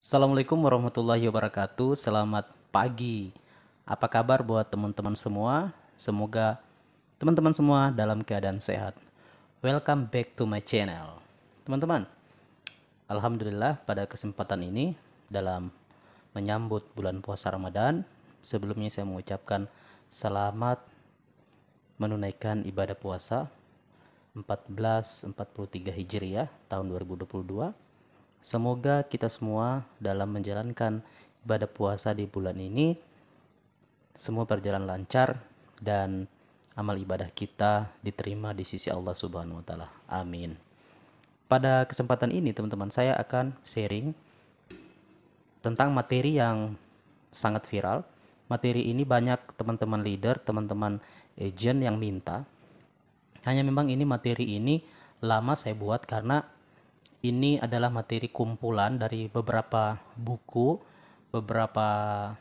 Assalamualaikum warahmatullahi wabarakatuh. Selamat pagi. Apa kabar buat teman-teman semua? Semoga teman-teman semua dalam keadaan sehat. Welcome back to my channel. Teman-teman, alhamdulillah pada kesempatan ini dalam menyambut bulan puasa Ramadan, sebelumnya saya mengucapkan selamat menunaikan ibadah puasa 1443 Hijriah tahun 2022. Semoga kita semua dalam menjalankan ibadah puasa di bulan ini semua berjalan lancar dan amal ibadah kita diterima di sisi Allah Subhanahu wa taala. Amin. Pada kesempatan ini teman-teman saya akan sharing tentang materi yang sangat viral. Materi ini banyak teman-teman leader, teman-teman agent yang minta. Hanya memang ini materi ini lama saya buat karena ini adalah materi kumpulan dari beberapa buku, beberapa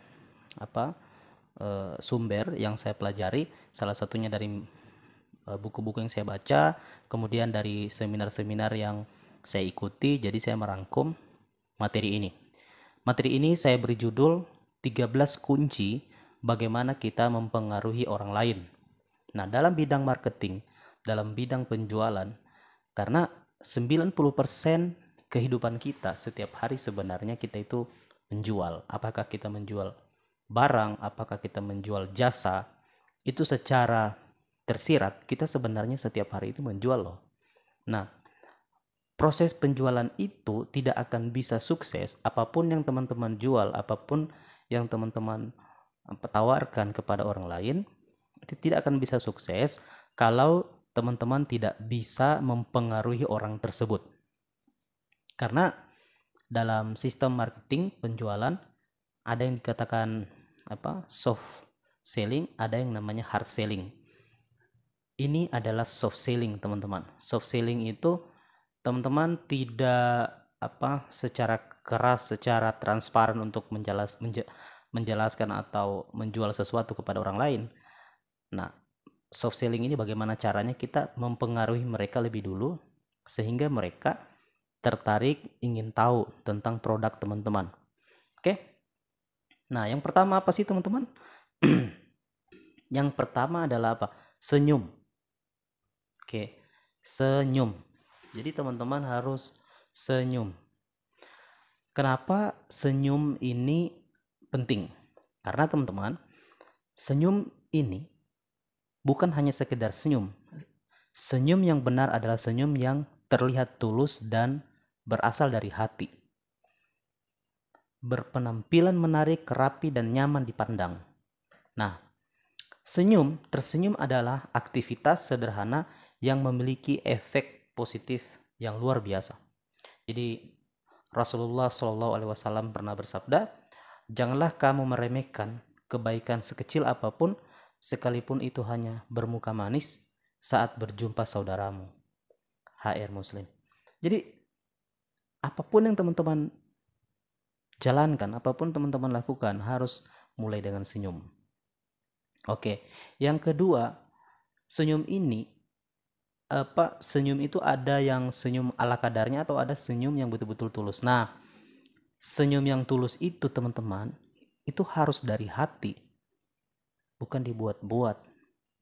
sumber yang saya pelajari. Salah satunya dari buku-buku yang saya baca, kemudian dari seminar-seminar yang saya ikuti. Jadi saya merangkum materi ini. Materi ini saya beri judul 13 kunci bagaimana kita mempengaruhi orang lain. Nah, dalam bidang marketing, dalam bidang penjualan, karena 90% kehidupan kita setiap hari sebenarnya kita itu menjual. Apakah kita menjual barang, apakah kita menjual jasa, itu secara tersirat kita sebenarnya setiap hari itu menjual loh. Nah, proses penjualan itu tidak akan bisa sukses apapun yang teman-teman jual, apapun yang teman-teman tawarkan kepada orang lain, itu tidak akan bisa sukses kalau teman-teman tidak bisa mempengaruhi orang tersebut. Karena dalam sistem marketing penjualan ada yang dikatakan soft selling, ada yang namanya hard selling. Ini adalah soft selling, teman-teman. Soft selling itu teman-teman tidak secara keras, secara transparan untuk menjelaskan atau menjual sesuatu kepada orang lain. Nah, soft selling ini bagaimana caranya kita mempengaruhi mereka lebih dulu sehingga mereka tertarik ingin tahu tentang produk teman-teman. Oke? Nah, yang pertama apa sih teman-teman? Yang pertama adalah apa? Senyum. Oke, senyum. Jadi teman-teman harus senyum. Kenapa senyum ini penting? Karena teman-teman, senyum ini bukan hanya sekedar senyum. Senyum yang benar adalah senyum yang terlihat tulus dan berasal dari hati. Berpenampilan menarik, rapi, dan nyaman dipandang. Nah, tersenyum adalah aktivitas sederhana yang memiliki efek positif yang luar biasa. Jadi Rasulullah SAW pernah bersabda, janganlah kamu meremehkan kebaikan sekecil apapun, sekalipun itu hanya bermuka manis saat berjumpa saudaramu. HR Muslim. Jadi apapun yang teman-teman jalankan, apapun teman-teman lakukan harus mulai dengan senyum. Oke, yang kedua, senyum itu ada yang senyum ala kadarnya atau ada senyum yang betul-betul tulus. Nah, senyum yang tulus itu teman-teman, itu harus dari hati, bukan dibuat-buat.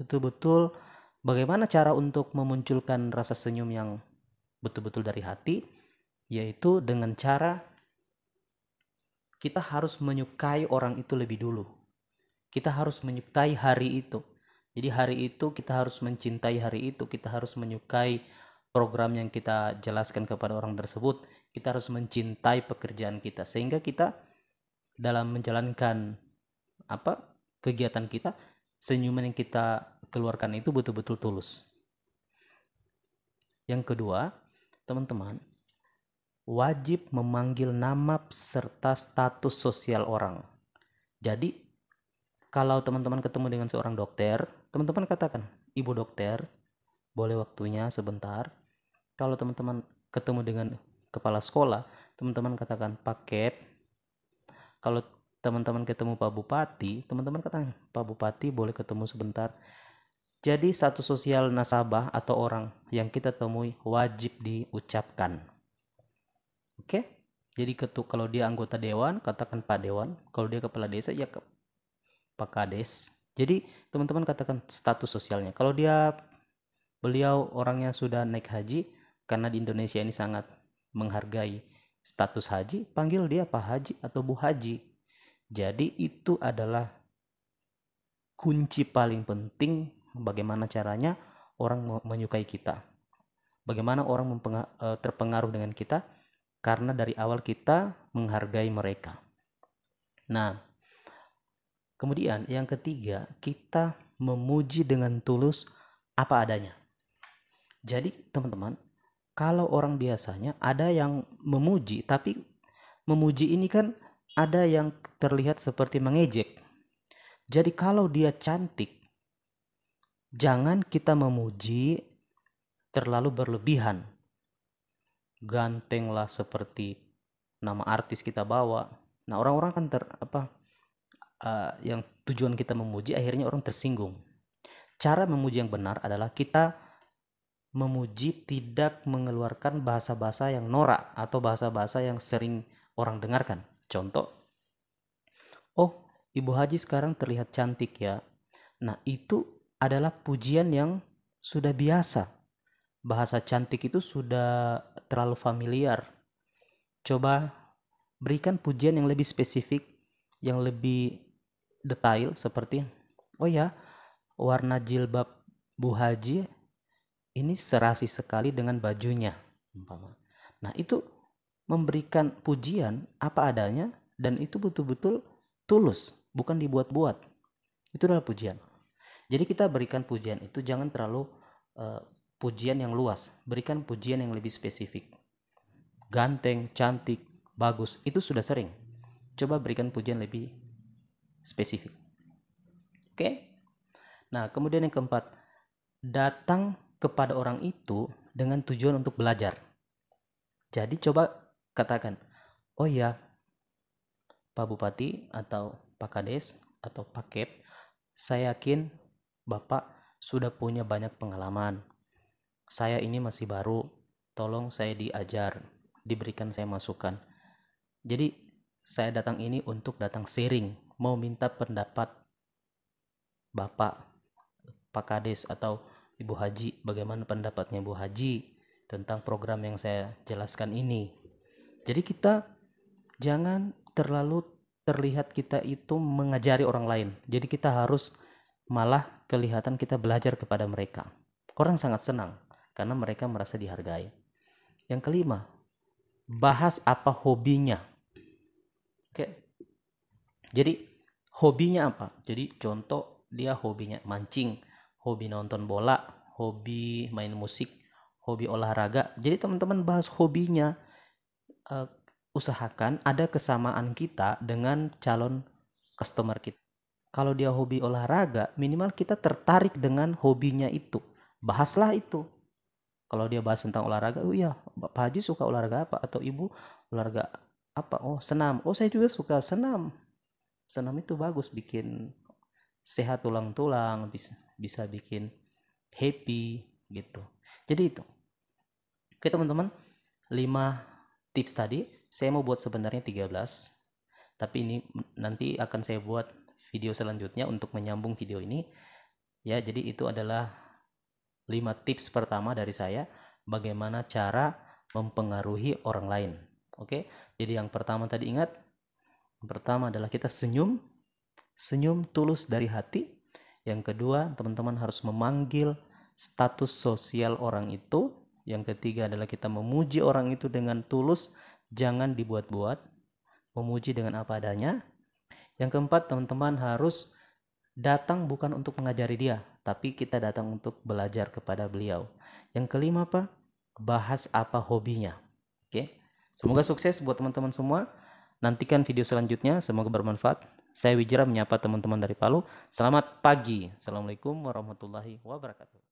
Betul-betul bagaimana cara untuk memunculkan rasa senyum yang betul-betul dari hati, yaitu dengan cara kita harus menyukai orang itu lebih dulu. Kita harus menyukai hari itu. Jadi hari itu kita harus mencintai hari itu. Kita harus menyukai program yang kita jelaskan kepada orang tersebut. Kita harus mencintai pekerjaan kita. Sehingga kita dalam menjalankan kegiatan kita, senyuman yang kita keluarkan itu betul-betul tulus. Yang kedua, teman-teman, wajib memanggil nama serta status sosial orang. Jadi kalau teman-teman ketemu dengan seorang dokter, teman-teman katakan, Ibu dokter, boleh waktunya sebentar. Kalau teman-teman ketemu dengan kepala sekolah, teman-teman katakan paket. Kalau teman-teman ketemu Pak Bupati, teman-teman katakan, Pak Bupati boleh ketemu sebentar. Jadi status sosial nasabah atau orang yang kita temui wajib diucapkan. Oke? Jadi kalau dia anggota dewan, katakan Pak Dewan. Kalau dia kepala desa, ya Pak Kades. Jadi teman-teman katakan status sosialnya. Kalau beliau orangnya sudah naik haji, karena di Indonesia ini sangat menghargai status haji, panggil dia Pak Haji atau Bu Haji. Jadi itu adalah kunci paling penting bagaimana caranya orang menyukai kita. Bagaimana orang terpengaruh dengan kita, karena dari awal kita menghargai mereka. Nah, kemudian yang ketiga, kita memuji dengan tulus apa adanya. Jadi teman-teman, kalau orang biasanya ada yang memuji, tapi memuji ini kan ada yang terlihat seperti mengejek. Jadi kalau dia cantik, jangan kita memuji terlalu berlebihan. Ganteng lah seperti nama artis kita bawa. Nah, orang-orang kan yang tujuan kita memuji akhirnya orang tersinggung. Cara memuji yang benar adalah kita memuji tidak mengeluarkan bahasa-bahasa yang norak atau bahasa-bahasa yang sering orang dengarkan. Contoh, oh, Ibu Haji sekarang terlihat cantik ya. Nah, itu adalah pujian yang sudah biasa. Bahasa cantik itu sudah terlalu familiar. Coba berikan pujian yang lebih spesifik, yang lebih detail, seperti, oh ya, warna jilbab Bu Haji ini serasi sekali dengan bajunya. Nah, itu memberikan pujian apa adanya, dan itu betul-betul tulus, bukan dibuat-buat. Itu adalah pujian. Jadi kita berikan pujian itu jangan terlalu pujian yang luas, berikan pujian yang lebih spesifik. Ganteng, cantik, bagus, itu sudah sering. Coba berikan pujian lebih spesifik. Oke? Nah, kemudian yang keempat, datang kepada orang itu dengan tujuan untuk belajar. Jadi coba katakan, oh ya, Pak Bupati atau Pak Kades atau Pak Kep, saya yakin Bapak sudah punya banyak pengalaman. Saya ini masih baru, tolong saya diajar, diberikan saya masukan. Jadi saya datang ini untuk datang sharing, mau minta pendapat Bapak, Pak Kades atau Ibu Haji, bagaimana pendapatnya Bu Haji tentang program yang saya jelaskan ini. Jadi kita jangan terlalu terlihat kita itu mengajari orang lain. Jadi kita harus malah kelihatan kita belajar kepada mereka. Orang sangat senang karena mereka merasa dihargai. Yang kelima, bahas apa hobinya. Oke. Jadi hobinya apa? Jadi contoh, dia hobinya mancing, hobi nonton bola, hobi main musik, hobi olahraga. Jadi teman-teman bahas hobinya. Usahakan ada kesamaan kita dengan calon customer kita. Kalau dia hobi olahraga, minimal kita tertarik dengan hobinya itu. Bahaslah itu. Kalau dia bahas tentang olahraga, oh iya, Pak Haji suka olahraga apa? Atau Ibu olahraga apa? Oh, senam. Oh, saya juga suka senam. Senam itu bagus, bikin sehat tulang-tulang, bisa bikin happy gitu. Jadi itu. Oke teman-teman, 5 tips tadi. Saya mau buat sebenarnya 13. Tapi ini nanti akan saya buat video selanjutnya untuk menyambung video ini. Ya, jadi itu adalah 5 tips pertama dari saya bagaimana cara mempengaruhi orang lain. Oke. Jadi yang pertama tadi ingat, yang pertama adalah kita senyum tulus dari hati. Yang kedua, teman-teman harus memanggil status sosial orang itu. Yang ketiga adalah kita memuji orang itu dengan tulus, jangan dibuat-buat, memuji dengan apa adanya. Yang keempat, teman-teman harus datang bukan untuk mengajari dia, tapi kita datang untuk belajar kepada beliau. Yang kelima apa? Bahas apa hobinya. Oke. Semoga sukses buat teman-teman semua. Nantikan video selanjutnya, semoga bermanfaat. Saya Wijira menyapa teman-teman dari Palu. Selamat pagi. Assalamualaikum warahmatullahi wabarakatuh.